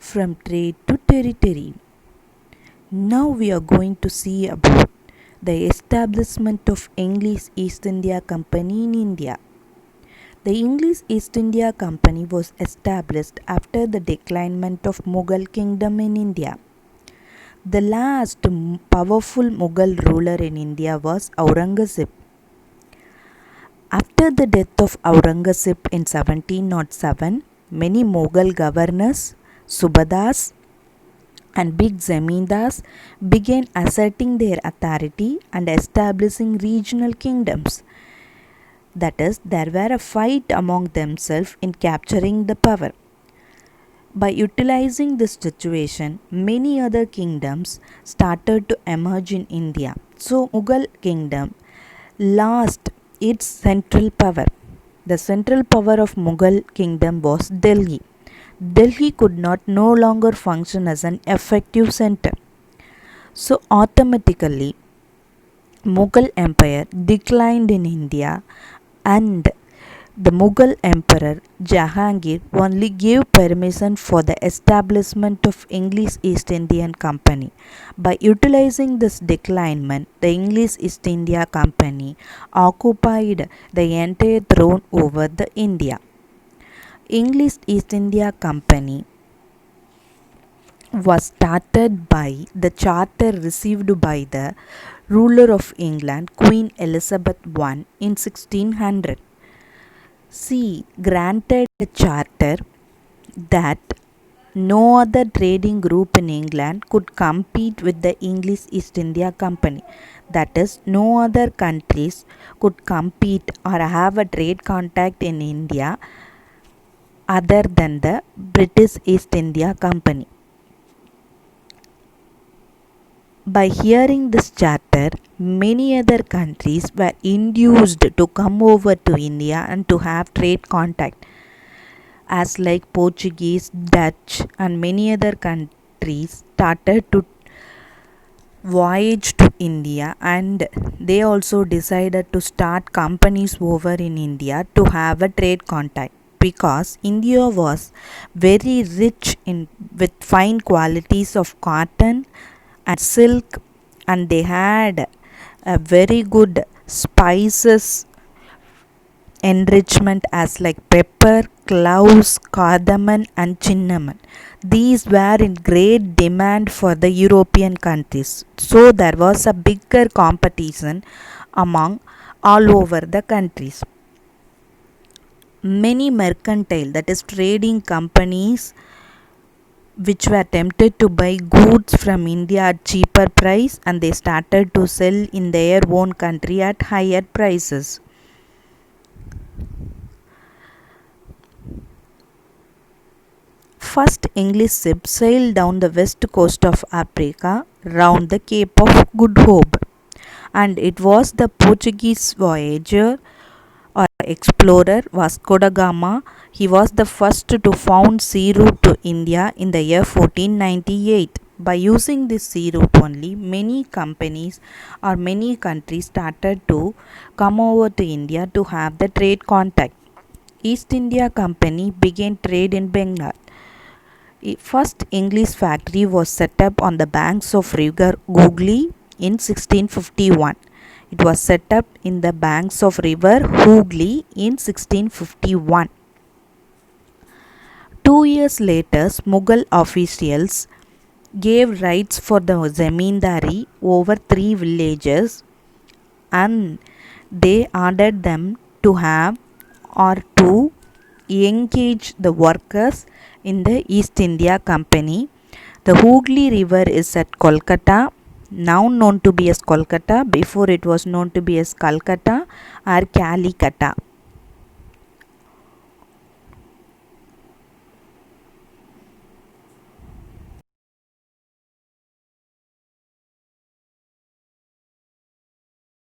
from trade to territory. Now we are going to see about the establishment of English East India Company in India. The English East India Company was established after the declinement of Mughal kingdom in India. The last powerful Mughal ruler in India was Aurangzeb. After the death of Aurangzeb in 1707, many Mughal governors, Subadars, and big zamindars began asserting their authority and establishing regional kingdoms. That is, there were a fight among themselves in capturing the power. By utilizing this situation, many other kingdoms started to emerge in India. So, Mughal kingdom lost its central power. The central power of Mughal kingdom was Delhi. Delhi could not no longer function as an effective center. So automatically Mughal Empire declined in India, and the Mughal Emperor Jahangir only gave permission for the establishment of English East Indian Company. By utilizing this declinement, the English East India Company occupied the entire throne over the India. English East India Company was started by the charter received by the ruler of England, Queen Elizabeth I, in 1600. She granted a charter that no other trading group in England could compete with the English East India Company. That is, no other countries could compete or have a trade contact in India other than the British East India Company. By hearing this charter, many other countries were induced to come over to India and to have trade contact, as like Portuguese, Dutch, and many other countries started to voyage to India, and they also decided to start companies over in India to have a trade contact, because India was very rich in with fine qualities of cotton and silk, and they had a very good spices enrichment as like pepper, cloves, cardamom, and cinnamon. These were in great demand for the European countries. So there was a bigger competition among all over the countries. Many mercantile, that is trading companies, which were tempted to buy goods from India at cheaper price, and they started to sell in their own country at higher prices. First English ship sailed down the west coast of Africa round the Cape of Good Hope, and it was the Portuguese voyager or explorer Vasco da Gama. He was the first to found sea route to India in the year 1498. By using this sea route only, many companies or many countries started to come over to India to have the trade contact. East India Company began trade in Bengal. First English factory was set up on the banks of river Hooghly in 1651. It was set up in the banks of river Hooghly in 1651. 2 years later, Mughal officials gave rights for the zamindari over 3 villages, and they ordered them to have or to engage the workers in the East India Company. The Hooghly River is at Kolkata, now known to be as Kolkata. Before it was known to be as Calcutta or Calicut.